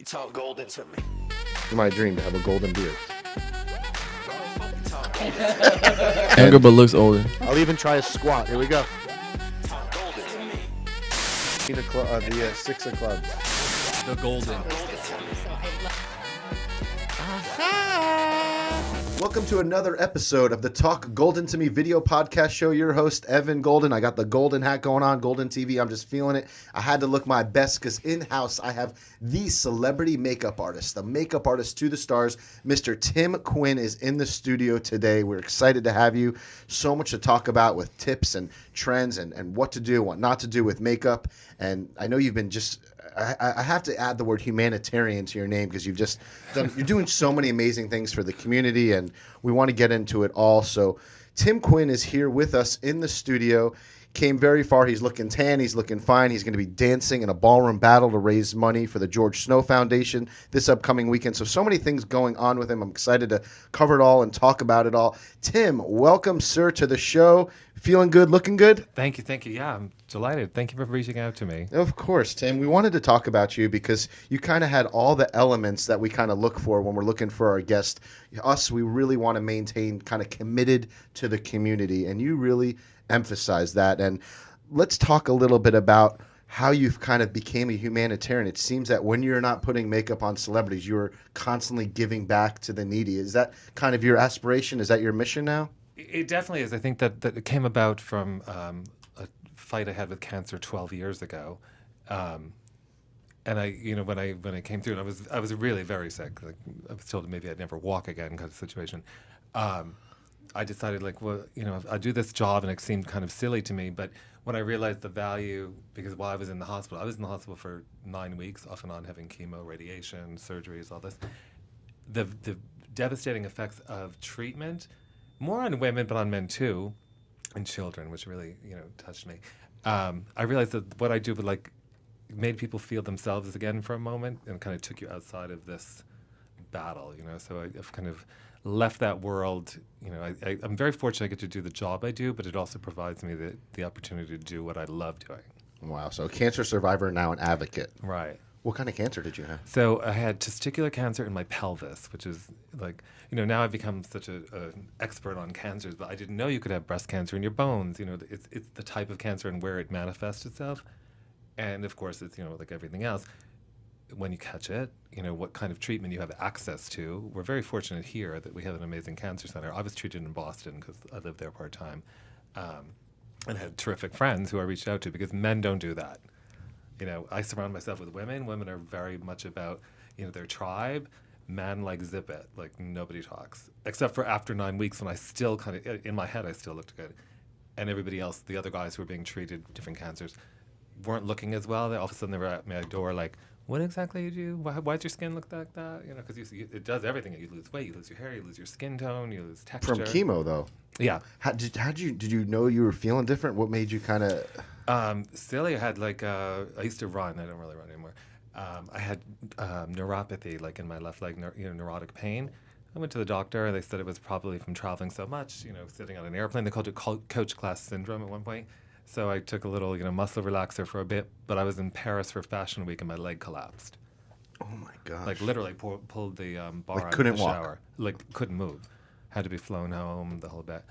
Talk golden to me. It's my dream to have a golden beard. Younger but looks older. I'll even try a squat. Here we go. Talk golden to me. The 6 of clubs. The golden. Welcome to another episode of the Talk Golden to Me video podcast show. Your host, Evan Golden. I got the golden hat going on, Golden TV. I'm just feeling it. I had to look my best because in-house I have the celebrity makeup artist, the makeup artist to the stars. Mr. Tim Quinn is in the studio today. We're excited to have you. So much to talk about with tips and trends and what to do, what not to do with makeup. And I know you've been just... I have to add the word humanitarian to your name because you've just done, you're doing so many amazing things for the community, and we want to get into it all. So Tim Quinn is here with us in the studio. Came very far. He's looking tan. He's looking fine. He's going to be dancing in a ballroom battle to raise money for the George Snow Foundation this upcoming weekend. So many things going on with him. I'm excited to cover it all and talk about it all. Tim, welcome, sir, to the show. Feeling good? Looking good? Thank you. Yeah, I'm delighted. Thank you for reaching out to me. Of course, Tim. We wanted to talk about you because you kind of had all the elements that we kind of look for when we're looking for our guest. Us, we really want to maintain kind of committed to the community, and you really emphasize that. And let's talk a little bit about how you've kind of became a humanitarian. It seems that when you're not putting makeup on celebrities, you're constantly giving back to the needy. Is that kind of your aspiration? Is that your mission now? It definitely is. I think that it came about from a fight I had with cancer 12 years ago. And I, when I came through, and I was really very sick. Like, I was told maybe I'd never walk again kind of situation. I decided, I do this job, and it seemed kind of silly to me. But when I realized the value, because while I was in the hospital for 9 weeks, off and on, having chemo, radiation, surgeries, all this. The devastating effects of treatment, more on women, but on men too, and children, which really, touched me. I realized that what I do would made people feel themselves again for a moment, and kind of took you outside of this battle, So I've kind of left that world. I'm very fortunate I get to do the job I do, but it also provides me the opportunity to do what I love doing. Wow. So cancer survivor, now an advocate. Right. What kind of cancer did you have? So I had testicular cancer in my pelvis, which is now I've become such an expert on cancers, but I didn't know you could have breast cancer in your bones. It's the type of cancer and where it manifests itself. And of course, it's, like everything else, when you catch it, what kind of treatment you have access to. We're very fortunate here that we have an amazing cancer center. I was treated in Boston because I lived there part-time, and had terrific friends who I reached out to, because men don't do that. I surround myself with women. Women are very much about, their tribe. Men zip it, nobody talks. Except for after 9 weeks, when I still kind of, in my head, I still looked good. And everybody else, the other guys who were being treated with different cancers, weren't looking as well. All of a sudden they were at my door what exactly do you do? Why'd your skin look like that? Because it does everything. You lose weight, you lose your hair, you lose your skin tone, you lose texture. From chemo, though. Yeah. Did you know you were feeling different? What made you kind of... Silly, I had I used to run. I don't really run anymore. I had neuropathy, in my left leg, neurotic pain. I went to the doctor, and they said it was probably from traveling so much, sitting on an airplane. They called it coach class syndrome at one point. So I took a little, muscle relaxer for a bit, but I was in Paris for Fashion Week and my leg collapsed. Oh my gosh. Literally pulled the bar out of couldn't the walk. shower. Couldn't move. Had to be flown home, the whole bit.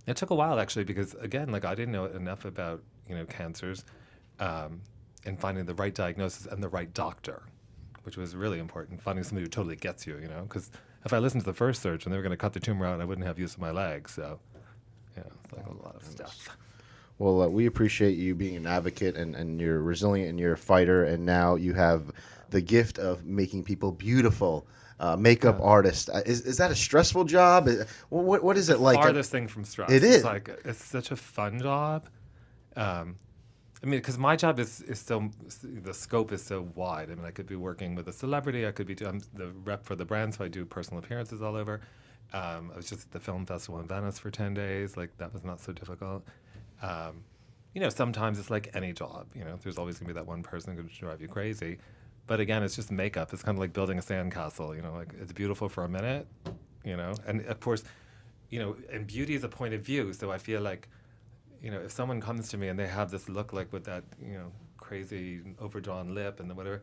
It took a while, actually, because, again, I didn't know enough about, cancers, and finding the right diagnosis and the right doctor, which was really important, finding somebody who totally gets you, because if I listened to the first surgeon, they were going to cut the tumor out, I wouldn't have use of my legs. So, it's a lot of stuff. Well, we appreciate you being an advocate, and you're resilient, and you're a fighter, and now you have the gift of making people beautiful. Makeup artist. Is that a stressful job? What is it like? Farthest thing from stress. It is. It's such a fun job. Because my job is so, the scope is so wide. I could be working with a celebrity. I could be I'm the rep for the brand, so I do personal appearances all over. I was just at the film festival in Venice for 10 days. That was not so difficult. Sometimes it's like any job. There's always going to be that one person who's going to drive you crazy. But again, it's just makeup. It's kind of like building a sandcastle. It's beautiful for a minute, And of course, and beauty is a point of view. So I feel if someone comes to me and they have this look with that, crazy overdrawn lip and whatever,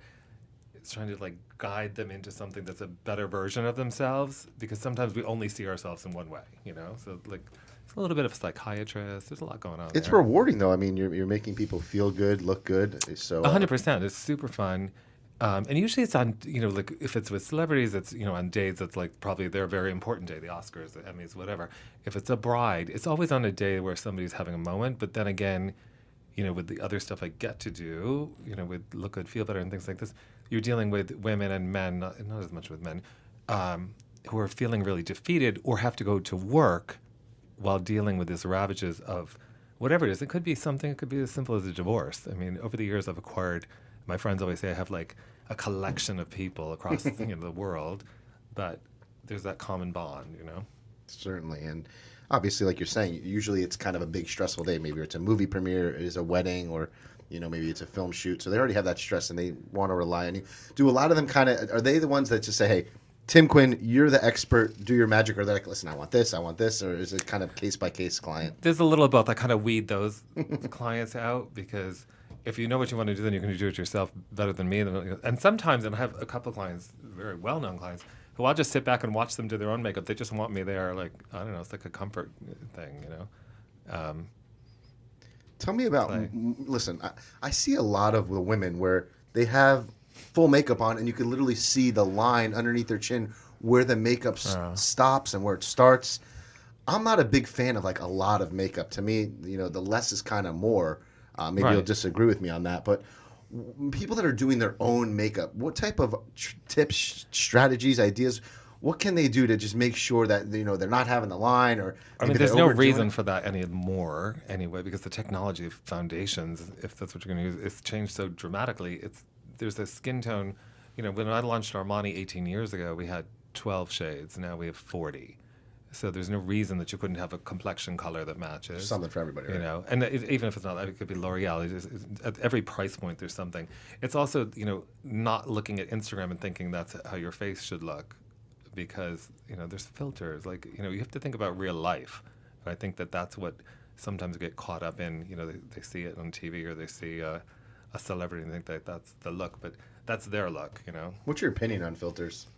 is trying to like guide them into something that's a better version of themselves, because sometimes we only see ourselves in one way, you know? So like it's a little bit of a psychiatrist. There's a lot going on It's there. rewarding though. I mean, you're making people feel good, look good. So 100%. It's super fun. And usually it's on, you know, like if it's with celebrities, it's, you know, on days that's like probably their very important day, the Oscars, the Emmys, whatever. If it's a bride, it's always on a day where somebody's having a moment. But then again, you know, with the other stuff I get to do, you know, with Look Good, Feel Better and things like this, you're dealing with women and men, not as much with men, who are feeling really defeated or have to go to work while dealing with these ravages of whatever it is. It could be something, it could be as simple as a divorce. I mean, over the years I've acquired, my friends always say I have like a collection of people across you know, the world, but there's that common bond, you know? Certainly. And obviously, like you're saying, usually it's kind of a big stressful day. Maybe it's a movie premiere, it is a wedding, or, you know, maybe it's a film shoot. So they already have that stress and they want to rely on you. Do a lot of them kind of, are they the ones that just say, hey, Tim Quinn, you're the expert, do your magic? Or they're like, listen, I want this, or is it kind of case-by-case client? There's a little of both. I kind of weed those clients out, because if you know what you want to do, then you're going to do it yourself better than me. And sometimes, and I have a couple of clients, very well-known clients, who I'll just sit back and watch them do their own makeup. They just want me there, like, I don't know, it's like a comfort thing, you know? Tell me about, listen, I see a lot of the women where they have full makeup on and you can literally see the line underneath their chin where the makeup stops and where it starts. I'm not a big fan of like a lot of makeup. To me, you know, the less is kind of more. Maybe you'll disagree with me on that, but people that are doing their own makeup, what type of tips, strategies, ideas, what can they do to just make sure that, you know, they're not having the line, or I mean, there's no reason for that anymore anyway, because the technology of foundations, if that's what you're going to use, it's changed so dramatically. There's a skin tone, you know, when I launched Armani 18 years ago, we had 12 shades. Now we have 40. So there's no reason that you couldn't have a complexion color that matches. Something for everybody, right? You know, and even if it's not, it could be L'Oreal. At every price point, there's something. It's also, you know, not looking at Instagram and thinking that's how your face should look, because, you know, there's filters. Like, you know, you have to think about real life. And I think that that's what sometimes get caught up in. You know, they see it on TV, or they see a celebrity and think that that's the look, but that's their look, you know. What's your opinion on filters?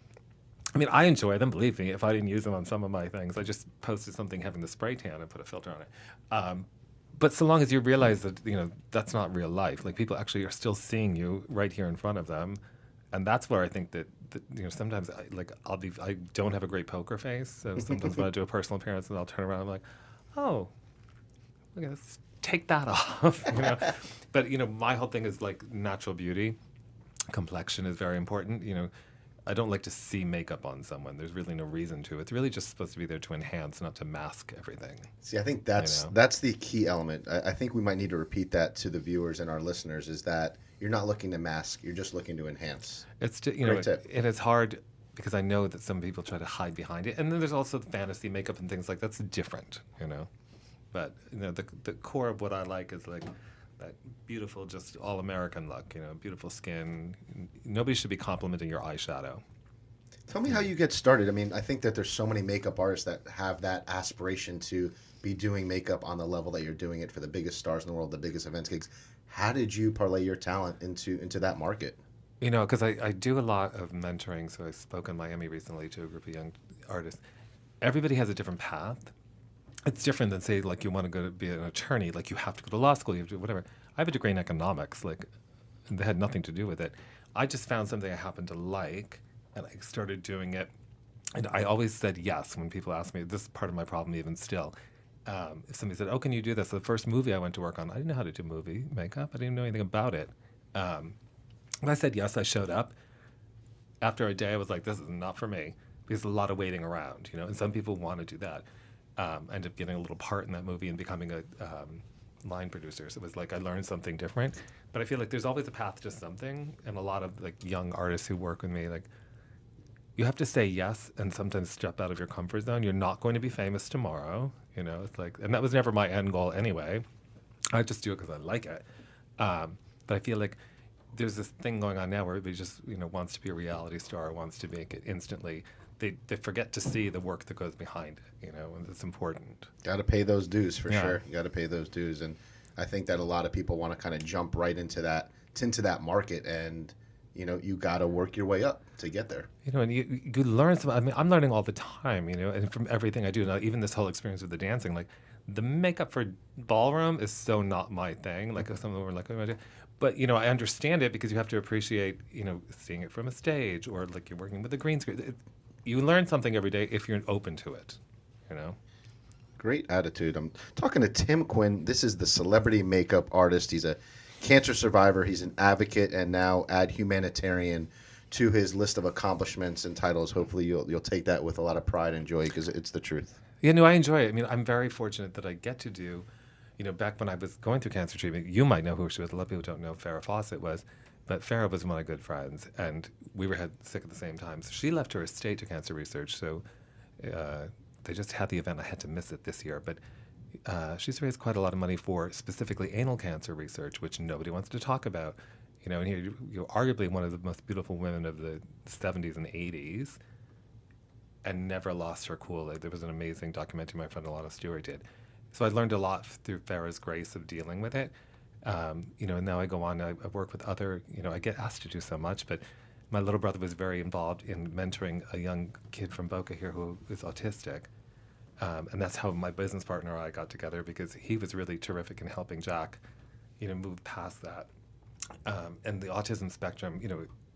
I mean, I enjoy them, believe me. If I didn't use them on some of my things, I just posted something having the spray tan and put a filter on it. But so long as you realize that, you know, that's not real life. Like, people actually are still seeing you right here in front of them. And that's where I think that you know, sometimes I don't have a great poker face. So sometimes when I do a personal appearance and I'll turn around, I'm like, oh, look at this. Take that off, you know. But, you know, my whole thing is like natural beauty. Complexion is very important. You know, I don't like to see makeup on someone. There's really no reason to. It's really just supposed to be there to enhance, not to mask everything. See, I think that's the key element. I think we might need to repeat that to the viewers and our listeners, is that you're not looking to mask. You're just looking to enhance. It's just, you know, and it's hard because I know that some people try to hide behind it. And then there's also the fantasy makeup and things like that's different, you know. But, you know, the core of what I like is like that beautiful, just all-American look, you know, beautiful skin. Nobody should be complimenting your eyeshadow. Tell me how you get started. I mean, I think that there's so many makeup artists that have that aspiration to be doing makeup on the level that you're doing it for the biggest stars in the world, the biggest events gigs. How did you parlay your talent into that market? You know, because I do a lot of mentoring. So I spoke in Miami recently to a group of young artists. Everybody has a different path. It's different than, say, like you want to go to be an attorney, like you have to go to law school, you have to do whatever. I have a degree in economics, like, and that had nothing to do with it. I just found something I happened to like, and I started doing it. And I always said yes when people asked me. This is part of my problem even still. If somebody said, oh, can you do this? The first movie I went to work on, I didn't know how to do movie makeup. I didn't know anything about it. And I said yes, I showed up. After a day, I was like, this is not for me. Because there's a lot of waiting around, you know, and some people want to do that. Ended up getting a little part in that movie and becoming a line producer. So it was like I learned something different. But I feel like there's always a path to something. And a lot of like young artists who work with me, like, you have to say yes and sometimes step out of your comfort zone. You're not going to be famous tomorrow. You know, it's like, and that was never my end goal anyway. I just do it because I like it. But I feel like there's this thing going on now where everybody just, you know, wants to be a reality star, wants to make it instantly. They forget to see the work that goes behind it, you know, and it's important. Got to pay those dues for sure. You got to pay those dues, and I think that a lot of people want to kind of jump right into that market, and you got to work your way up to get there. And you learn some. I mean, I'm learning all the time, and from everything I do. Now, even this whole experience with the dancing, like the makeup for ballroom is so not my thing. Like some of them were like, oh, but I understand it because you have to appreciate, seeing it from a stage or like you're working with a green screen. You learn something every day if you're open to it, Great attitude. I'm talking to Tim Quinn. This is the celebrity makeup artist. He's a cancer survivor. He's an advocate and now add humanitarian to his list of accomplishments and titles. Hopefully you'll take that with a lot of pride and joy because it's the truth. Yeah, no, I enjoy it. I mean, I'm very fortunate that I get to do, back when I was going through cancer treatment, you might know who she was. A lot of people don't know who Farrah Fawcett was, but Farrah was one of my good friends, and we were sick at the same time. So she left her estate to cancer research, so they just had the event. I had to miss it this year, but she's raised quite a lot of money for specifically anal cancer research, which nobody wants to talk about. And here you're arguably one of the most beautiful women of the 70s and 80s, and never lost her cool. There was an amazing documentary my friend Alana Stewart did. So I learned a lot through Farrah's grace of dealing with it. And now I go on, I work with other, I get asked to do so much, but my little brother was very involved in mentoring a young kid from Boca here who is autistic. And that's how my business partner and I got together, because he was really terrific in helping Jack, move past that. And the autism spectrum,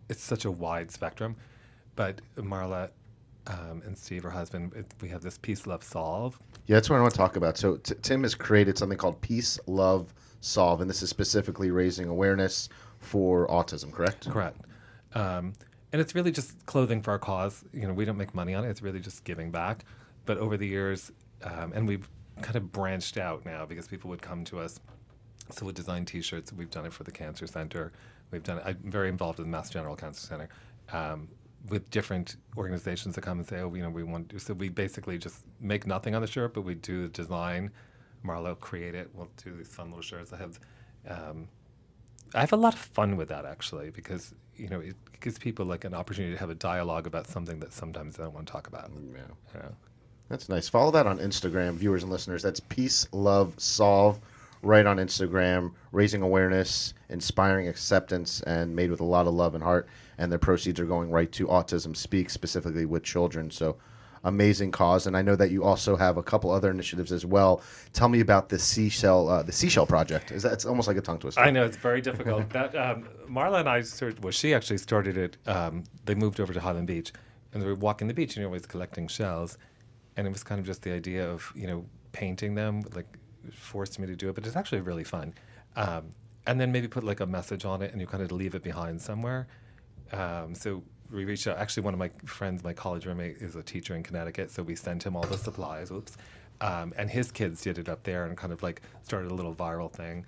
it's such a wide spectrum. But Marla and Steve, her husband, we have this Peace, Love, Solve. Yeah, that's what I want to talk about. So Tim has created something called Peace, Love, Solve, and this is specifically raising awareness for autism, correct? Correct. And it's really just clothing for our cause. We don't make money on it. It's really just giving back. But over the years, and we've kind of branched out now because people would come to us. So we design T-shirts. We've done it for the Cancer Center. I'm very involved with the Mass General Cancer Center, with different organizations that come and say, oh, we want to. So we basically just make nothing on the shirt, but we do the design. Marlo will create it. We'll do these fun little shirts. I have a lot of fun with that, actually, because it gives people like an opportunity to have a dialogue about something that sometimes they don't want to talk about. Yeah. That's nice. Follow that on Instagram, viewers and listeners. That's Peace, Love, Solve, right on Instagram, raising awareness, inspiring acceptance, and made with a lot of love and heart. And their proceeds are going right to Autism Speak, specifically with children. So amazing cause. And I know that you also have a couple other initiatives as well. Tell me about the seashell project. It's almost like a tongue twister. I know, it's very difficult. That Marla and I she actually started it. They moved over to Highland Beach, and they were walking the beach, always collecting shells. And it was kind of just the idea of, painting them, like forced me to do it, but it's actually really fun. And then maybe put like a message on it and you kind of leave it behind somewhere. So we reached out. Actually, one of my friends, my college roommate, is a teacher in Connecticut, so we sent him all the supplies. And his kids did it up there and kind of like started a little viral thing.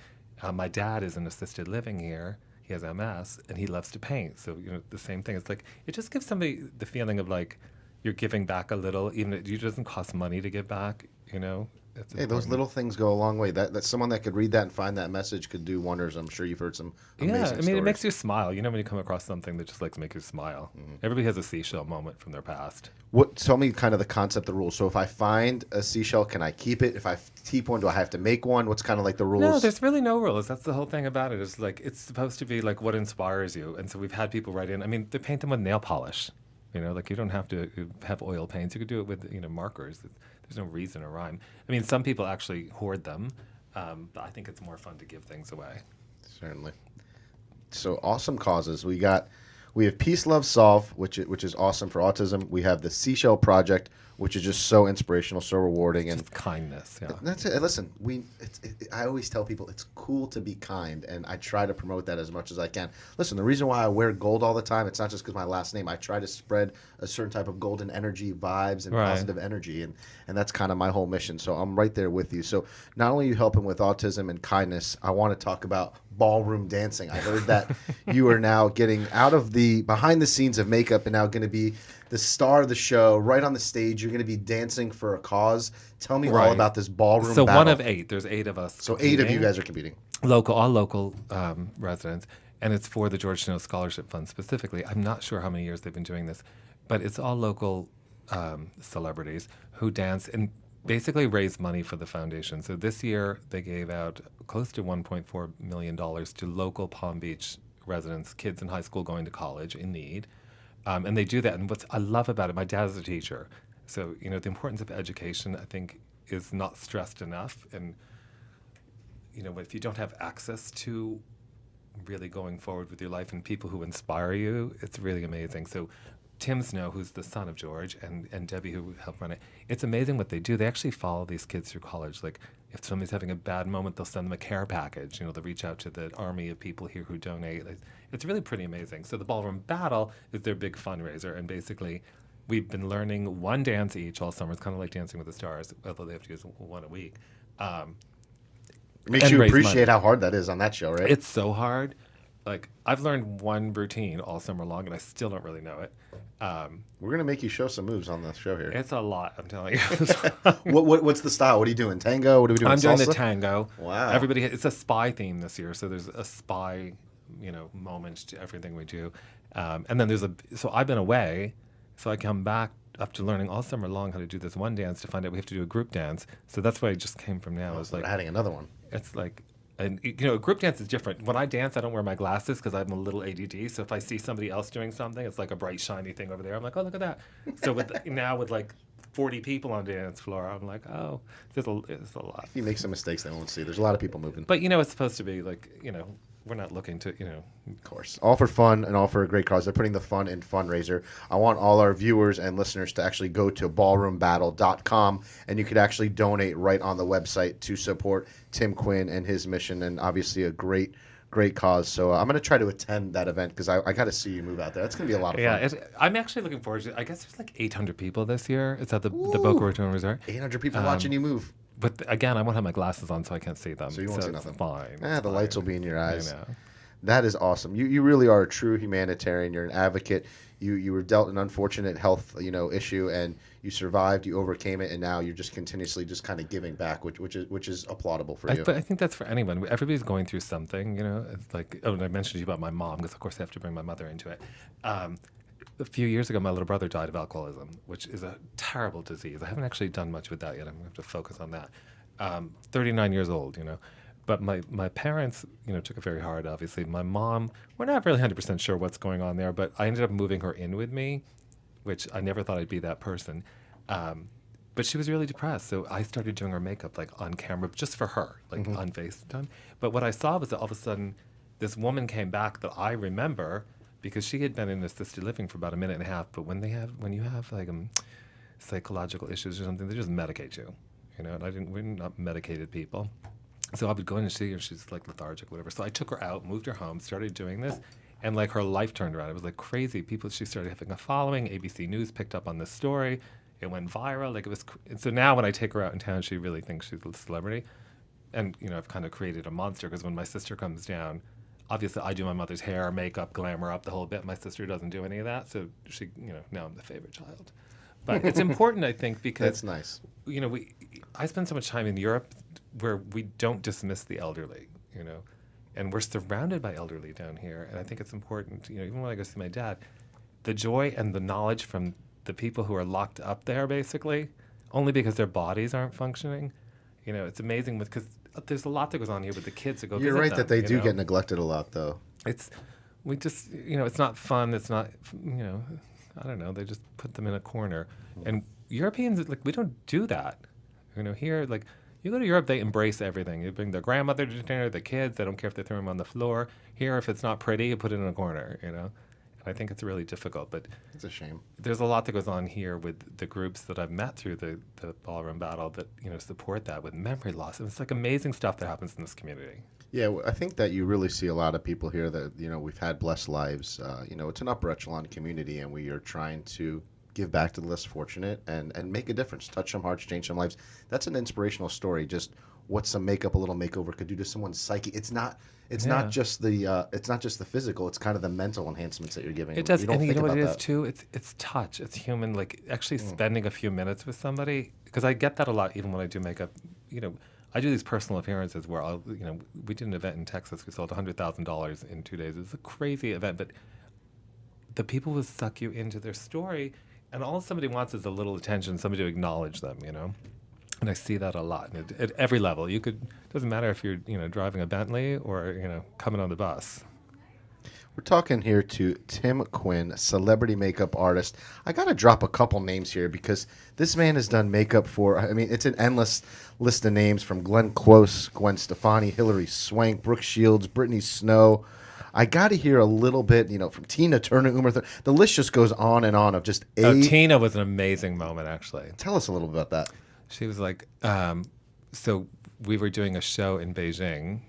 My dad is in assisted living here. He has MS, and he loves to paint. So, the same thing. It's like, it just gives somebody the feeling of like you're giving back a little, even if it doesn't cost money to give back, Hey, those little things go a long way. That someone that could read that and find that message could do wonders. I'm sure you've heard some amazing stories. It makes you smile. When you come across something that just likes to make you smile. Mm-hmm. Everybody has a seashell moment from their past. Tell me kind of the concept, the rules. So if I find a seashell, can I keep it? If I keep one, do I have to make one? What's kind of like the rules? No, there's really no rules. That's the whole thing about it. It's like, it's supposed to be like what inspires you. And so we've had people write in. I mean, they paint them with nail polish. Like you don't have to have oil paints. You could do it with, markers. There's no reason or rhyme. I mean, some people actually hoard them, but I think it's more fun to give things away. Certainly. So awesome causes. We have Peace, Love, Solve, which is awesome for autism. We have the Seashell Project, which is just so inspirational, so rewarding, and just kindness. Yeah, that's it. Listen, I always tell people it's cool to be kind, and I try to promote that as much as I can. Listen, the reason why I wear gold all the time, it's not just because my last name. I try to spread a certain type of golden energy, vibes, and positive energy, and that's kind of my whole mission. So I'm right there with you. So not only are you helping with autism and kindness, I want to talk about ballroom dancing. I heard that you are now getting out of the behind the scenes of makeup and now going to be the star of the show, right on the stage. You're going to be dancing for a cause. Tell me all about this ballroom battle. One of 8. There's 8 of us. So competing. 8 of you guys are competing. All local residents. And it's for the Georgetown Scholarship Fund specifically. I'm not sure how many years they've been doing this, but it's all local celebrities who dance and basically raise money for the foundation. So this year they gave out close to $1.4 million to local Palm Beach residents, kids in high school going to college in need. And they do that. And what I love about it, my dad is a teacher. So, the importance of education, I think, is not stressed enough. And, if you don't have access to really going forward with your life and people who inspire you, it's really amazing. So Tim Snow, who's the son of George, and Debbie, who helped run it, it's amazing what they do. They actually follow these kids through college. Like, if somebody's having a bad moment, they'll send them a care package. They'll reach out to the army of people here who donate. It's really pretty amazing. So the Ballroom Battle is their big fundraiser, and basically we've been learning one dance each all summer. It's kind of like Dancing with the Stars, although they have to use one a week. It makes you appreciate how hard that is on that show, right? It's so hard. Like, I've learned one routine all summer long, and I still don't really know it. We're going to make you show some moves on the show here. It's a lot, I'm telling you. What's the style? What are you doing? Tango? What are we doing? I'm Salsa? doing the tango. Wow. It's a spy theme this year, so there's a spy, moment to everything we do. And then so I've been away, so I come back after learning all summer long how to do this one dance to find out we have to do a group dance. So that's where I just came from now. So we're adding another one. It's like, and a group dance is different. When I dance, I don't wear my glasses because I'm a little ADD. So if I see somebody else doing something, it's like a bright, shiny thing over there. I'm like, oh, look at that. So now with like 40 people on the dance floor, I'm like, oh, there's a lot. If you make some mistakes, they won't see. There's a lot of people moving. But it's supposed to be like, we're not looking to, Of course. All for fun and all for a great cause. They're putting the fun in fundraiser. I want all our viewers and listeners to actually go to ballroombattle.com, and you could actually donate right on the website to support Tim Quinn and his mission, and obviously a great cause. So I'm going to try to attend that event because I got to see you move out there. That's going to be a lot of fun. Yeah, I'm actually looking forward to it. I guess there's like 800 people this year. It's at the Boca Raton Resort. 800 people watching you move. But again, I won't have my glasses on, so I can't see them. So you won't see nothing. It's fine. The lights will be in your eyes. I know. That is awesome. You really are a true humanitarian. You're an advocate. You were dealt an unfortunate health issue, and you survived. You overcame it, and now you're just continuously just kind of giving back, which is applaudable for you. But I think that's for anyone. Everybody's going through something. It's like, and I mentioned to you about my mom because of course I have to bring my mother into it. A few years ago, my little brother died of alcoholism, which is a terrible disease. I haven't actually done much with that yet. I'm going to have to focus on that. 39 years old, But my parents, took it very hard, obviously. My mom, we're not really 100% sure what's going on there, but I ended up moving her in with me, which I never thought I'd be that person. But she was really depressed, so I started doing her makeup, like, on camera, just for her, like, on FaceTime. But what I saw was that all of a sudden, this woman came back that I remember because she had been in assisted living for about a minute and a half. But when you have like psychological issues or something, they just medicate you, And we're not medicated people. So I would go in and see her. She's like lethargic, whatever. So I took her out, moved her home, started doing this, and like her life turned around. It was like crazy. She started having a following. ABC News picked up on this story. It went viral. Like it was. And so now when I take her out in town, she really thinks she's a celebrity. And I've kind of created a monster because when my sister comes down, obviously I do my mother's hair, makeup, glamour up the whole bit. My sister doesn't do any of that. So she, now I'm the favorite child. But it's important, I think, because that's nice. I spend so much time in Europe where we don't dismiss the elderly, and we're surrounded by elderly down here. And I think it's important, even when I go see my dad, the joy and the knowledge from the people who are locked up there, basically, only because their bodies aren't functioning. It's amazing because there's a lot that goes on here with the kids that go. You're visit right them, that they do get neglected a lot, though. It's not fun. It's not, I don't know. They just put them in a corner. And Europeans, like, we don't do that. Here, like, you go to Europe, they embrace everything. You bring their grandmother to dinner, the kids. They don't care if they throw them on the floor. Here, if it's not pretty, you put it in a corner, And I think it's really difficult. But it's a shame. There's a lot that goes on here with the groups that I've met through the Ballroom Battle that, support that with memory loss. And it's like amazing stuff that happens in this community. Yeah, I think that you really see a lot of people here that, we've had blessed lives. It's an upper echelon community, and we are trying to give back to the less fortunate and make a difference, touch some hearts, change some lives. That's an inspirational story. Just what some makeup, a little makeover could do to someone's psyche. It's not just the physical. It's kind of the mental enhancements that you're giving. It does, you don't and think you know about what it is that. too. It's touch. It's human. Like actually spending a few minutes with somebody, because I get that a lot even when I do makeup. I do these personal appearances where we did an event in Texas. We sold $100,000 in 2 days. It was a crazy event, but the people will suck you into their story, and all somebody wants is a little attention, somebody to acknowledge them, And I see that a lot at every level. Doesn't matter if you're driving a Bentley or coming on the bus. We're talking here to Tim Quinn, celebrity makeup artist. I got to drop a couple names here because this man has done makeup for, I mean, it's an endless list of names from Glenn Close, Gwen Stefani, Hilary Swank, Brooke Shields, Brittany Snow. I got to hear a little bit, from Tina Turner, Uma Thurman. The list just goes on and on of just Tina was an amazing moment, actually. Tell us a little bit about that. She was like, so we were doing a show in Beijing,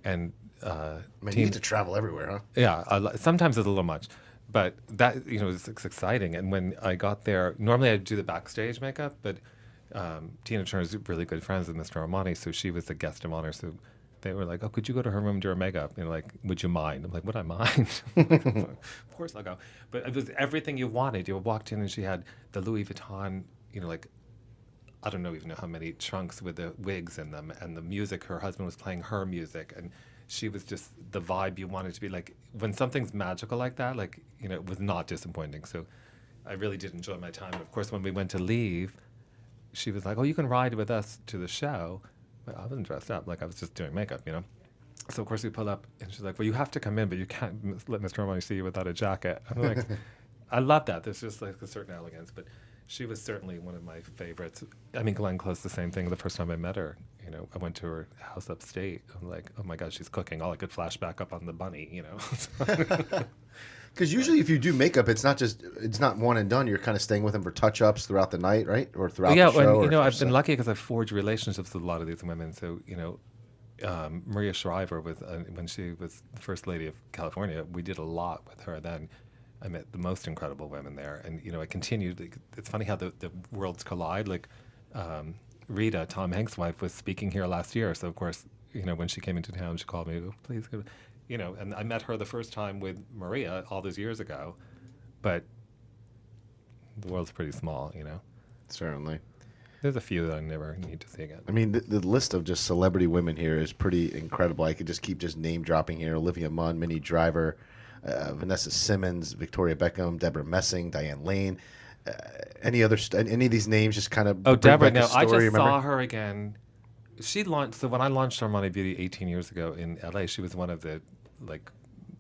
and You get to travel everywhere, huh? yeah, sometimes it's a little much, but that it's exciting. And when I got there, normally I do the backstage makeup, but Tina Turner's really good friends with Mr. Armani, so she was the guest of honor. So they were like, "Oh, could you go to her room do her makeup? Would you mind?" I'm like, "Would I mind?" Of course I'll go. But it was everything you wanted. You walked in and she had the Louis Vuitton, I don't even know how many trunks with the wigs in them, and the music. Her husband was playing her music, and she was just the vibe you wanted to be. Like when something's magical like that, it was not disappointing. So I really did enjoy my time. And of course, when we went to leave, she was like, "Oh, you can ride with us to the show." But I wasn't dressed up, I was just doing makeup, So of course we pull up, and she's like, "Well, you have to come in, but you can't let Mr. Armani see you without a jacket." I'm like, I love that. There's just a certain elegance, but she was certainly one of my favorites. I mean, Glenn Close, the same thing. The first time I met her, I went to her house upstate. I'm like, oh my God, she's cooking. All I could flash back up on the bunny, Because usually if you do makeup, it's not one and done. You're kind of staying with them for touch-ups throughout the night, right? Or throughout the show. Yeah, I've been lucky because I've forged relationships with a lot of these women. So, Maria Shriver, when she was the First Lady of California, we did a lot with her then. I met the most incredible women there. And, I continued. It's funny how the worlds collide. Rita, Tom Hanks' wife, was speaking here last year. So, of course, when she came into town, she called me, "Oh, please go." And I met her the first time with Maria all those years ago. But the world's pretty small, Certainly. There's a few that I never need to see again. I mean, the list of just celebrity women here is pretty incredible. I could just keep name dropping here. Olivia Munn, Minnie Driver, Vanessa Simmons, Victoria Beckham, Deborah Messing, Diane Lane. Any of these names just kind of Deborah, back a story, I just remember? saw her again. She launched, so when I launched Armani Beauty 18 years ago in LA, she was one of the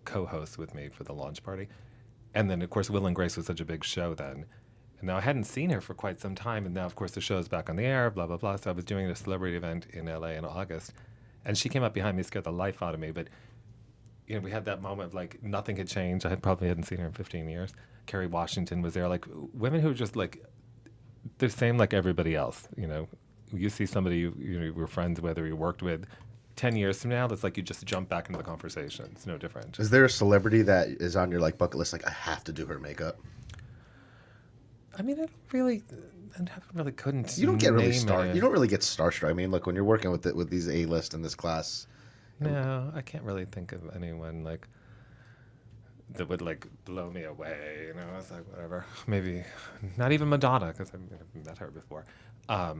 co-hosts with me for the launch party. And then, of course, Will and Grace was such a big show then. And now I hadn't seen her for quite some time, and now, of course, the show's back on the air, blah, blah, blah. So I was doing a celebrity event in LA in August, and she came up behind me, scared the life out of me. But, we had that moment of, nothing had changed. I probably hadn't seen her in 15 years. Kerry Washington was there. Women who were just, the same like everybody else, You see somebody you were friends with or you worked with 10 years from now, that's you just jump back into the conversation. It's no different. Is there a celebrity that is on your bucket list? I have to do her makeup. I mean, I really couldn't. You don't get really You don't really get starstruck. I mean, look, when you're working with these A-list in this class. No, I can't really think of anyone that would blow me away. It's whatever. Maybe not even Madonna because I've met her before. Yeah.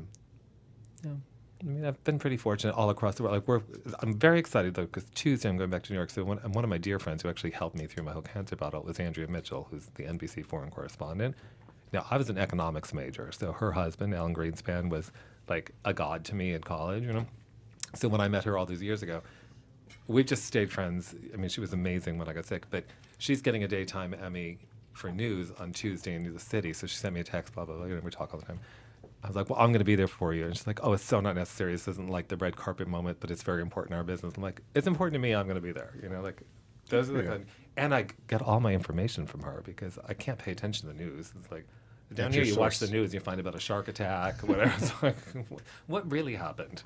I mean, I've been pretty fortunate all across the world. I'm very excited though because Tuesday I'm going back to New York. So one of my dear friends who actually helped me through my whole cancer battle was Andrea Mitchell, who's the NBC foreign correspondent. Now I was an economics major, so her husband Alan Greenspan was a god to me in college. So when I met her all these years ago, we've just stayed friends. I mean, she was amazing when I got sick, but she's getting a daytime Emmy for news on Tuesday in the city. So she sent me a text, blah blah blah. We talk all the time. I was like, well, I'm going to be there for you. And she's like, oh, it's so not necessary. This isn't the red carpet moment, but it's very important in our business. I'm like, it's important to me. I'm going to be there. Those are the kind. And I get all my information from her because I can't pay attention to the news. It's down here, you watch the news, you find about a shark attack, whatever. It's what really happened?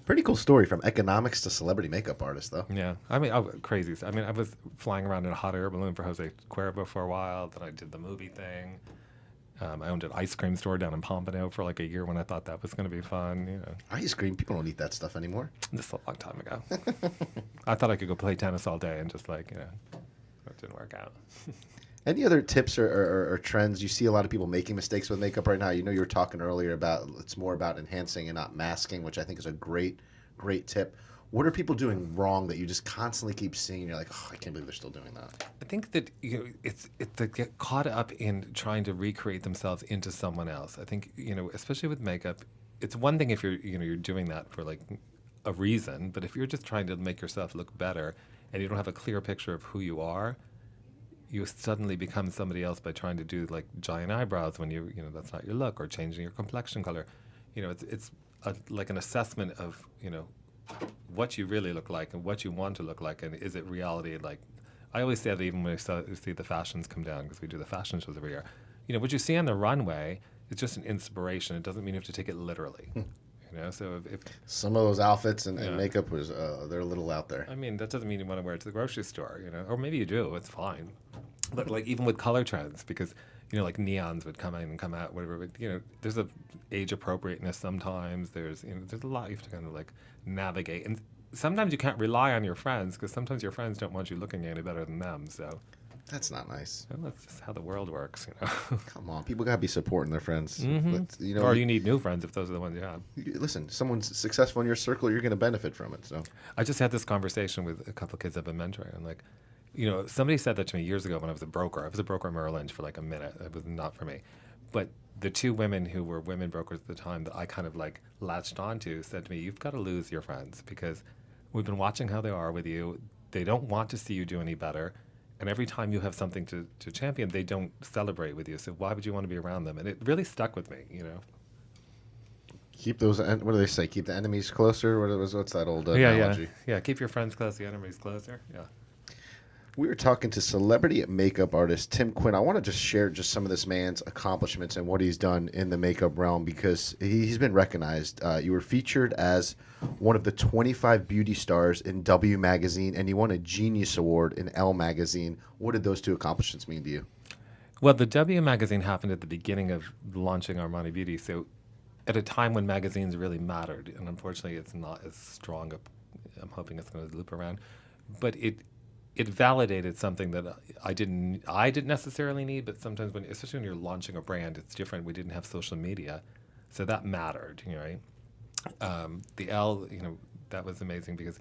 Pretty cool story from economics to celebrity makeup artist, though. Yeah. I mean, crazy. I mean, I was flying around in a hot air balloon for Jose Cuervo for a while. Then I did the movie thing. I owned an ice cream store down in Pompano for a year when I thought that was going to be fun. Ice cream? People don't eat that stuff anymore. This is a long time ago. I thought I could go play tennis all day and just it didn't work out. Any other tips or trends? You see a lot of people making mistakes with makeup right now. You were talking earlier about it's more about enhancing and not masking, which I think is a great tip. What are people doing wrong that you just constantly keep seeing? And you're like, oh, I can't believe they're still doing that. I think that it's they get caught up in trying to recreate themselves into someone else. I think especially with makeup, it's one thing if you're doing that for a reason, but if you're just trying to make yourself look better and you don't have a clear picture of who you are, you suddenly become somebody else by trying to do like giant eyebrows when you know that's not your look, or changing your complexion color. You know, it's like an assessment of, you know, what you really look like and what you want to look like, and is it reality? Like, I always say that even when we see the fashions come down, because we do the fashion shows every year. You know, what you see on the runway is just an inspiration. It doesn't mean you have to take it literally. You know, so if some of those outfits and makeup was they're a little out there. I mean, that doesn't mean you want to wear it to the grocery store, you know, or maybe you do. It's fine. But like even with color trends, because you know, like neons would come in and come out, whatever. But you know, there's a age appropriateness sometimes. There's there's a lot you have to kind of like navigate, and sometimes you can't rely on your friends, because sometimes your friends don't want you looking any better than them. So that's not nice. well, that's just how the world works, you know. Come on, people gotta be supporting their friends. You know, Or you need new friends if those are the ones you have. Listen, someone's successful in your circle, you're gonna benefit from it. So I just had this conversation with a couple of kids I've been mentoring. I'm like, you know, somebody said that to me years ago when I was a broker. I was a broker at Merrill Lynch for like a minute. It was not for me. But the two women who were women brokers at the time that I kind of like latched onto said to me, you've got to lose your friends, because we've been watching how they are with you. They don't want to see you do any better. And every time you have something to champion, they don't celebrate with you. So why would you want to be around them? And it really stuck with me, you know. keep those. What do they say? Keep the enemies closer. What's that old analogy? Yeah. Keep your friends close, the enemies closer. Yeah. We were talking to celebrity makeup artist Tim Quinn. I want to just share just some of this man's accomplishments and what he's done in the makeup realm, because he's been recognized. You were featured as one of the 25 beauty stars in W Magazine, and you won a Genius Award in Elle Magazine. What did those two accomplishments mean to you? Well, the W Magazine happened at the beginning of launching Armani Beauty, so at a time when magazines really mattered, and unfortunately it's not as strong. I'm hoping it's going to loop around, but it validated something that I didn't necessarily need, but sometimes especially when you're launching a brand, it's different. We didn't have social media, so that mattered, right? The Elle, that was amazing, because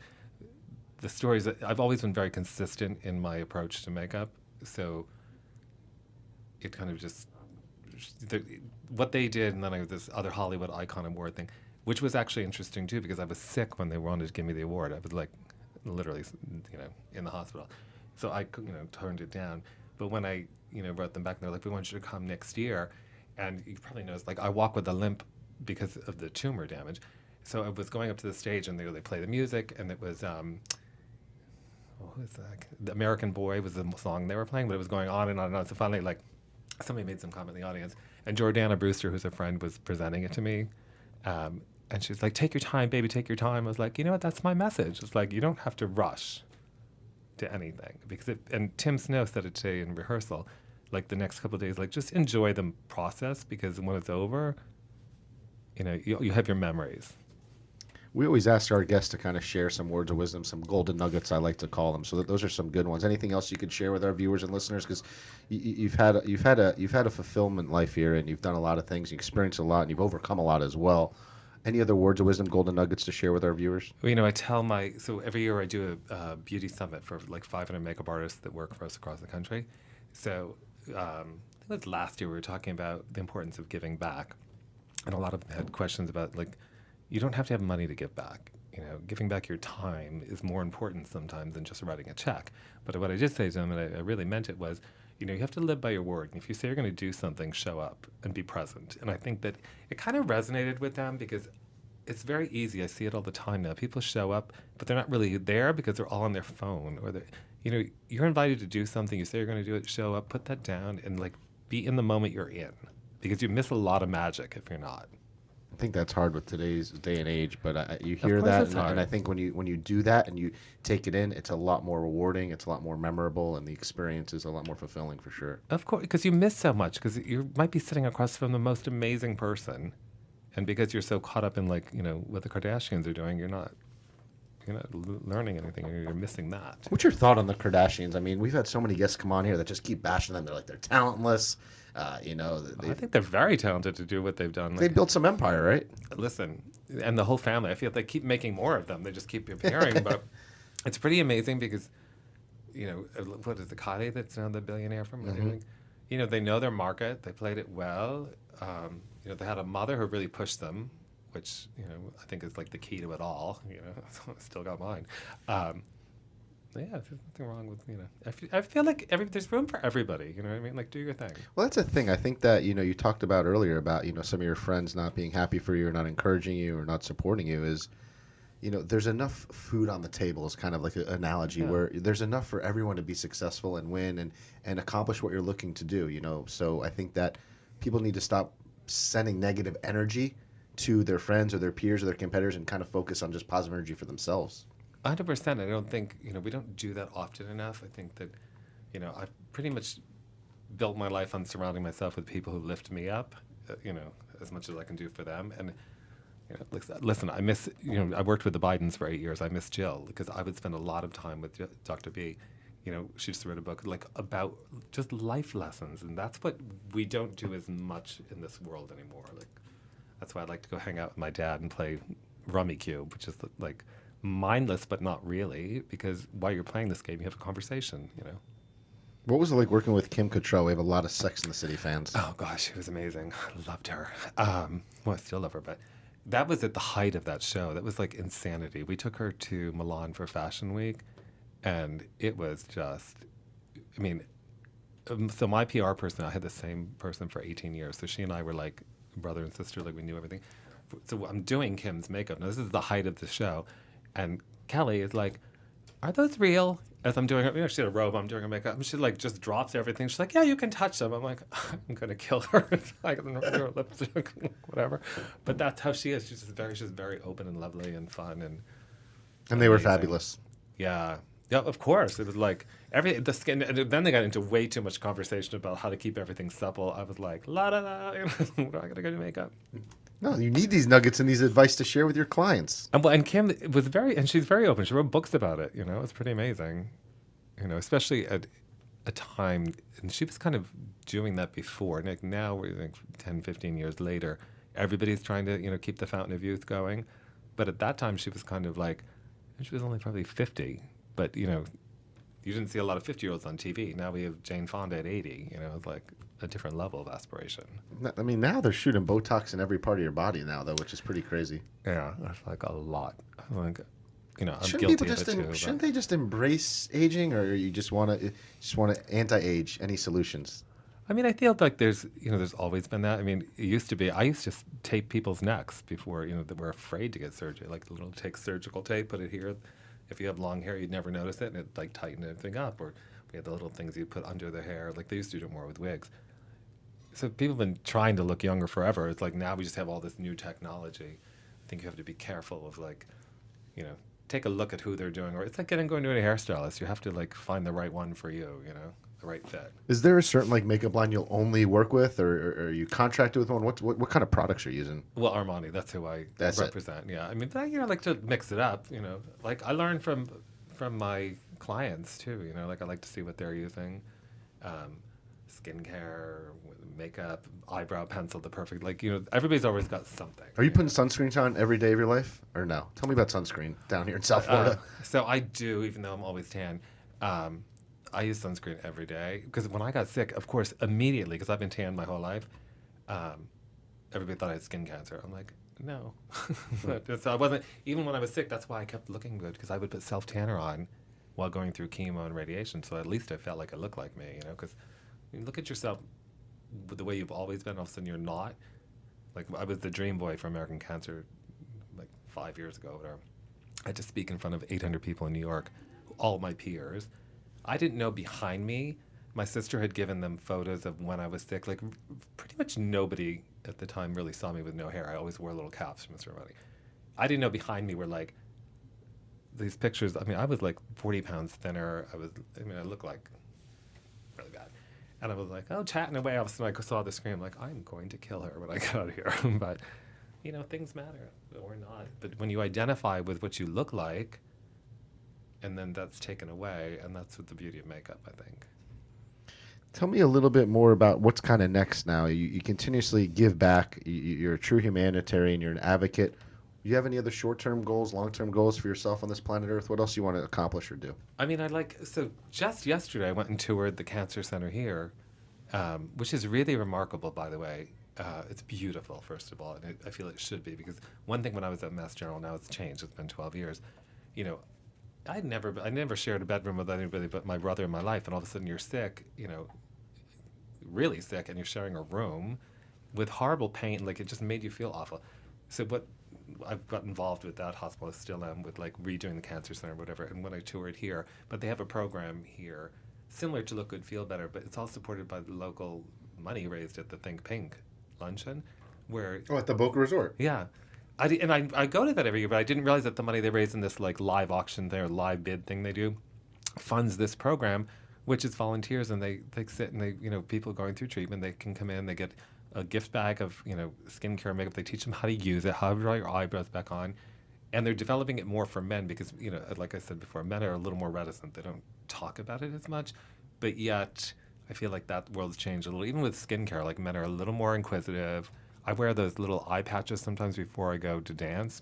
the stories that I've always been very consistent in my approach to makeup, so it kind of just what they did, and then I have this other Hollywood icon award thing, which was actually interesting too, because I was sick when they wanted to give me the award. I was like, literally, in the hospital. So I, turned it down. But when I, wrote them back, and they're like, we want you to come next year. And you probably noticed, like, I walk with a limp because of the tumor damage. So I was going up to the stage, and they play the music, and it was, what was that? The American Boy was the song they were playing, but it was going on and on and on. So finally, like, somebody made some comment in the audience, and Jordana Brewster, who's a friend, was presenting it to me. And she's like, take your time, baby, take your time. I was like, you know what, that's my message. It's like, you don't have to rush to anything. And Tim Snow said it today in rehearsal, like the next couple of days, like just enjoy the process, because when it's over, you have your memories. We always ask our guests to kind of share some words of wisdom, some golden nuggets, I like to call them. So those are some good ones. Anything else you could share with our viewers and listeners? Because you've had a fulfillment life here, and you've done a lot of things, you experienced a lot, and you've overcome a lot as well. Any other words of wisdom, golden nuggets to share with our viewers? Well, I tell so every year I do a beauty summit for like 500 makeup artists that work for us across the country. So I think it was last year we were talking about the importance of giving back, and a lot of them had questions about, like, you don't have to have money to give back. Giving back your time is more important sometimes than just writing a check. But what I did say to them, and I really meant it, was, you have to live by your word. And if you say you're going to do something, show up and be present. And I think that it kind of resonated with them, because it's very easy. I see it all the time now. People show up, but they're not really there because they're all on their phone, or you're invited to do something. You say you're going to do it, show up, put that down, and like be in the moment you're in, because you miss a lot of magic if you're not. I think that's hard with today's day and age, but you hear that, and I think when you do that and you take it in, it's a lot more rewarding, it's a lot more memorable, and the experience is a lot more fulfilling for sure. Of course, because you miss so much, because you might be sitting across from the most amazing person, and because you're so caught up in, like, what the Kardashians are doing, you're not learning anything, you're missing that. What's your thought on the Kardashians? I mean, we've had so many guests come on here that just keep bashing them. They're like, they're talentless. I think they're very talented to do what they've done. They built some empire, right? Listen, and the whole family. I feel they keep making more of them. They just keep appearing, but it's pretty amazing, because, what is it, Kylie that's now the billionaire from? Mm-hmm. They know their market. They played it well. They had a mother who really pushed them, which I think is like the key to it all. Still got mine. Yeah, there's nothing wrong with, I feel like there's room for everybody, you know what I mean? Like, do your thing. Well, that's a thing. I think that, you talked about earlier about, some of your friends not being happy for you or not encouraging you or not supporting you is, there's enough food on the table is kind of like an analogy where there's enough for everyone to be successful and win and accomplish what you're looking to do, So I think that people need to stop sending negative energy to their friends or their peers or their competitors and kind of focus on just positive energy for themselves. 100%. I don't think, we don't do that often enough. I think that, I've pretty much built my life on surrounding myself with people who lift me up, as much as I can do for them. And, listen, I miss, I worked with the Bidens for 8 years. I miss Jill because I would spend a lot of time with Dr. B. She just wrote a book about just life lessons. And that's what we don't do as much in this world anymore. That's why I like to go hang out with my dad and play Rummy Cube, which is mindless, but not really, because while you're playing this game, you have a conversation, What was it like working with Kim Cattrall? We have a lot of Sex and the City fans. Oh, gosh, she was amazing. I loved her. Well, I still love her, but that was at the height of that show. That was like insanity. We took her to Milan for Fashion Week, and it was just, so my PR person, I had the same person for 18 years, so she and I were like brother and sister, we knew everything. So I'm doing Kim's makeup. Now, this is the height of the show. And Kelly is like, are those real? As I'm doing her, she had a robe, I'm doing her makeup. And she just drops everything. She's like, yeah, you can touch them. I'm like, I'm going to kill her. Her lipstick, whatever. But that's how she is. She's very open and lovely and fun. And they were fabulous. Yeah. Yeah, of course. It was like the skin. And then they got into way too much conversation about how to keep everything supple. I was like, la da da. I got to go do makeup. No, you need these nuggets and these advice to share with your clients. And Kim was she's very open. She wrote books about it. It's pretty amazing. Especially at a time, and she was kind of doing that before. And now we're 10, 15 years later, everybody's trying to keep the fountain of youth going. But at that time, she was kind of and she was only probably 50. But you didn't see a lot of 50-year-olds on TV. Now we have Jane Fonda at 80. It's like a different level of aspiration. Now they're shooting Botox in every part of your body now, though, which is pretty crazy. Yeah, that's a lot. I'm shouldn't guilty people of it too. Shouldn't they just embrace aging, or you just want to anti-age? Any solutions? I feel like there's always been that. It used to be. I used to tape people's necks before, that were afraid to get surgery. Take surgical tape, put it here. If you have long hair, you'd never notice it, and it tightened everything up. Or we had the little things you put under the hair. They used to do it more with wigs. So people have been trying to look younger forever. It's now we just have all this new technology. I think you have to be careful of take a look at who they're doing. Or it's going to a hairstylist. You have to find the right one for you, the right fit. Is there a certain makeup line you'll only work with, or are you contracted with one? What kind of products are you using? Well, Armani, that's who I represent. Yeah, I like to mix it up. I learn from my clients too. I like to see what they're using, skincare, makeup, eyebrow pencil, the perfect. Everybody's always got something. Are you putting sunscreen on every day of your life, or no? Tell me about sunscreen down here in South Florida. So I do, even though I'm always tan. I use sunscreen every day because when I got sick, of course, immediately, because I've been tan my whole life, everybody thought I had skin cancer. I'm like, no. So I wasn't, even when I was sick, that's why I kept looking good, because I would put self-tanner on while going through chemo and radiation, so at least I felt like I looked like me, because you look at yourself with the way you've always been, all of a sudden you're not. I was the dream boy for American Cancer 5 years ago, whatever. I had to speak in front of 800 people in New York, all my peers. I didn't know behind me. My sister had given them photos of when I was sick. Pretty much nobody at the time really saw me with no hair. I always wore little caps from Mr. Armani. I didn't know behind me were these pictures. I was 40 pounds thinner. I looked really bad. And I was chatting away. All of a sudden I saw the screen. I'm going to kill her when I get out of here. But, things matter or not. But when you identify with what you look like, and then that's taken away, and that's with the beauty of makeup, I think. Tell me a little bit more about what's kind of next now. You continuously give back. You're a true humanitarian. You're an advocate. Do you have any other short-term goals, long-term goals for yourself on this planet Earth? What else do you want to accomplish or do? So just yesterday I went and toured the cancer center here, which is really remarkable, by the way. It's beautiful, first of all, and I feel it should be, because one thing when I was at Mass General, now it's changed. It's been 12 years. I never shared a bedroom with anybody but my brother in my life, and all of a sudden you're sick, really sick, and you're sharing a room with horrible pain. Like, it just made you feel awful. So I've got involved with that hospital, I still am, with like redoing the cancer center or whatever, and when I toured here, but they have a program here similar to Look Good, Feel Better, but it's all supported by the local money raised at the Think Pink luncheon, where... Oh, at the Boca Resort. Yeah. I go to that every year, but I didn't realize that the money they raise in this like live auction there, live bid thing they do, funds this program, which is volunteers, and they sit and they, people going through treatment, they can come in, they get a gift bag of, skincare and makeup. They teach them how to use it, how to draw your eyebrows back on. And they're developing it more for men because, like I said before, men are a little more reticent. They don't talk about it as much. But yet, I feel like that world's changed a little. Even with skincare, like men are a little more inquisitive. I wear those little eye patches sometimes before I go to dance.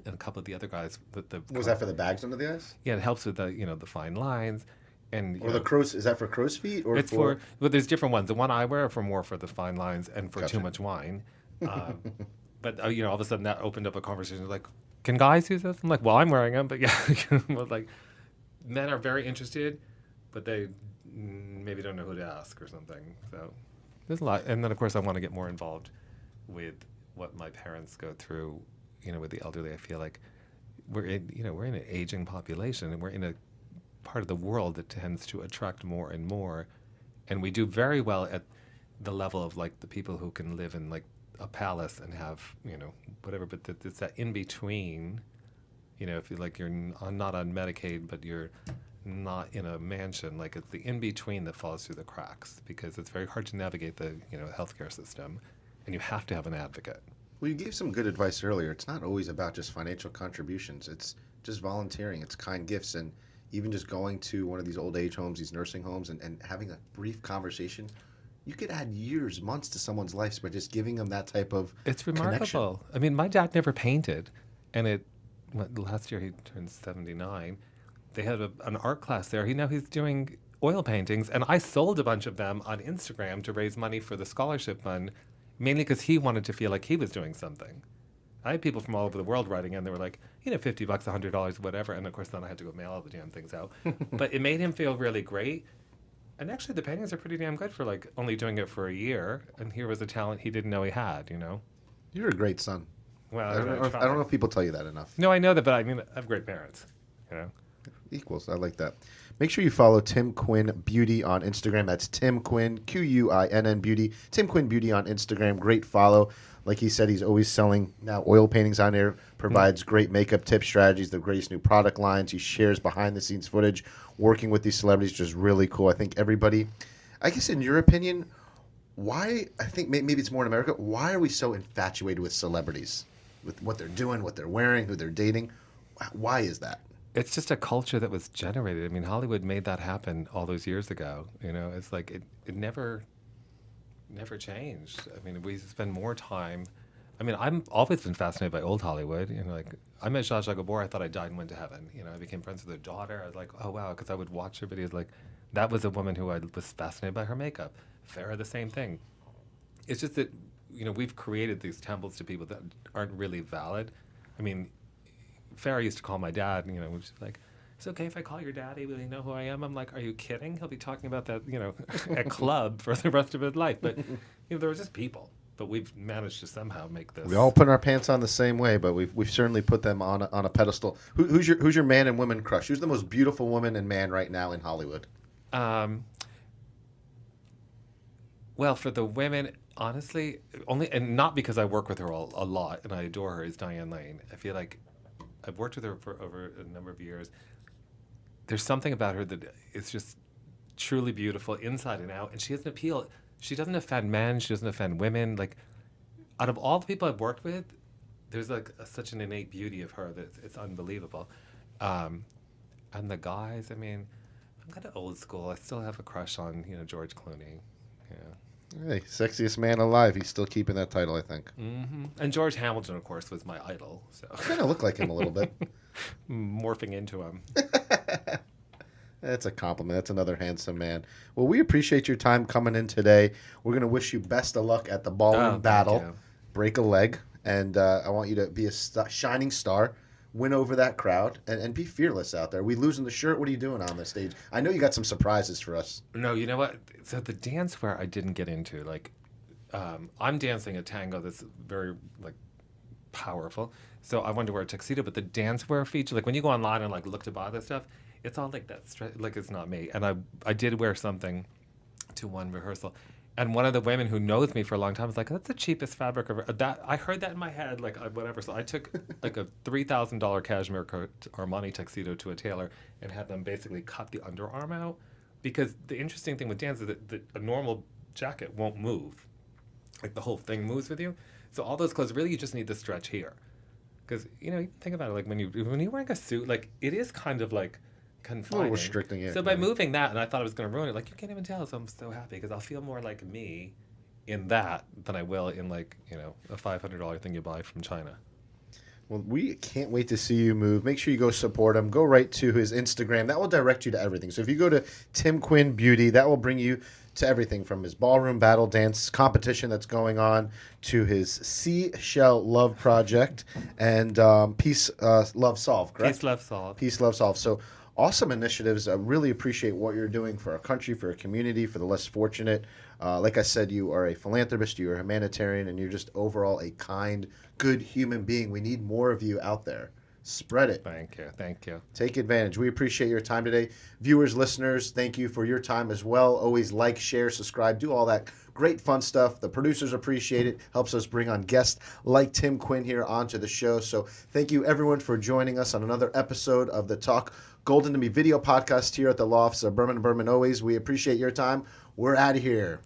And a couple of the other guys... Was that for the bags under the eyes? Yeah, it helps with the, the fine lines. And, or the crow's, is that for crow's feet? Or it's for, well, there's different ones. The one I wear are more for the fine lines and for Gotcha. too much wine. But, all of a sudden that opened up a conversation like, can guys use this? I'm like, well, I'm wearing them, but yeah. But like, men are very interested, but they maybe don't know who to ask or something. So there's a lot. And then, of course, I want to get more involved with what my parents go through, with the elderly. I feel like we're in an aging population, and we're in a part of the world that tends to attract more and more, and we do very well at the level of like the people who can live in like a palace and have whatever, but it's that in between, if you like, you're not on Medicaid but you're not in a mansion, like it's the in between that falls through the cracks because it's very hard to navigate the healthcare system, and you have to have an advocate. Well, you gave some good advice earlier. It's not always about just financial contributions. It's just volunteering. It's kind gifts, and even just going to one of these old age homes, these nursing homes, and having a brief conversation, you could add years, months to someone's life by just giving them that type of It's remarkable. connection. I mean, my dad never painted, and last year he turned 79. They had an art class there. He's doing oil paintings, and I sold a bunch of them on Instagram to raise money for the scholarship fund, mainly because he wanted to feel like he was doing something. I had people from all over the world writing in. They were like, $50, $100, whatever. And of course, then I had to go mail all the damn things out. But it made him feel really great. And actually, the paintings are pretty damn good for like only doing it for a year. And here was a talent he didn't know he had. You're a great son. Well, I don't know if people tell you that enough. No, I know that, but I mean, I have great parents. Equals. I like that. Make sure you follow Tim Quinn Beauty on Instagram. That's Tim Quinn, QUINN Beauty. Tim Quinn Beauty on Instagram. Great follow. Like he said, he's always selling now oil paintings on there, provides great makeup tips, strategies, the greatest new product lines. He shares behind-the-scenes footage, working with these celebrities, just really cool. I think everybody, I guess in your opinion, why, I think maybe it's more in America, why are we so infatuated with celebrities? With what they're doing, what they're wearing, who they're dating? Why is that? It's just a culture that was generated. I mean, Hollywood made that happen all those years ago. It's like it never changed. I mean, we spend more time. I mean, I've always been fascinated by old Hollywood. Like, I met Zsa Zsa Gabor. I thought I died and went to heaven. I became friends with her daughter. I was like, oh, wow, because I would watch her videos. Like, that was a woman who I was fascinated by her makeup. Farrah, the same thing. It's just that, we've created these temples to people that aren't really valid. I mean, Farrah used to call my dad, which is like, it's okay if I call your daddy, will he know who I am? I'm like, are you kidding? He'll be talking about that, at club for the rest of his life. But, there were just people. But we've managed to somehow make this. We all put our pants on the same way, but we've certainly put them on a pedestal. Who's your man and woman crush? Who's the most beautiful woman and man right now in Hollywood? Well, for the women, honestly, and not because I work with her a lot and I adore her, is Diane Lane. I feel like I've worked with her for over a number of years. There's something about her that is just truly beautiful inside and out, and she has an appeal. She doesn't offend men. She doesn't offend women. Like, out of all the people I've worked with, there's like such an innate beauty of her that it's unbelievable. And the guys, I mean, I'm kind of old school. I still have a crush on, George Clooney. Yeah. Hey, sexiest man alive. He's still keeping that title, I think. Mm-hmm. And George Hamilton, of course, was my idol. So Kind of look like him a little bit. morphing into him. That's a compliment. That's another handsome man. Well, we appreciate your time coming in today. We're going to wish you best of luck at the Ballroom Battle. You. Break a leg. And I want you to be a shining star. win over that crowd and be fearless out there. Are we losing the shirt? What are you doing on the stage? I know you got some surprises for us. No, you know what? So the dance where I didn't get into, like, I'm dancing a tango that's very, like, powerful. So I wanted to wear a tuxedo, but the dancewear feature, like when you go online and like look to buy this stuff, it's all like that, like it's not me. And I did wear something to one rehearsal. And one of the women who knows me for a long time was like, "That's the cheapest fabric ever." That I heard that in my head, like whatever. So I took like a $3,000 cashmere Armani tuxedo to a tailor and had them basically cut the underarm out, because the interesting thing with dance is that a normal jacket won't move, like the whole thing moves with you. So all those clothes, really, you just need the stretch here, because you think about it, like when you're wearing a suit, like it is kind of like confining. Restricting it. So by moving that, and I thought I was going to ruin it, like you can't even tell. So I'm so happy because I'll feel more like me in that than I will in like a $500 thing you buy from China. Well, we can't wait to see you move. Make sure you go support him. Go right to his Instagram. That will direct you to everything. So if you go to Tim Quinn Beauty, that will bring you to everything from his Ballroom Battle dance competition that's going on to his Seashell Love Project and Peace, Love, Solve, correct? Peace, Love, Solve. Peace, Love, Solve. So awesome initiatives. I really appreciate what you're doing for our country, for our community, for the less fortunate. Like I said, you are a philanthropist, you are a humanitarian, and you're just overall a kind, good human being. We need more of you out there. Spread it. Thank you. Thank you. Take advantage. We appreciate your time today. Viewers, listeners, thank you for your time as well. Always like, share, subscribe, do all that great fun stuff. The producers appreciate it. Helps us bring on guests like Tim Quinn here onto the show. So thank you, everyone, for joining us on another episode of the Talk Golden to Me video podcast here at the Lofts of Berman & Berman. Always, we appreciate your time. We're out of here.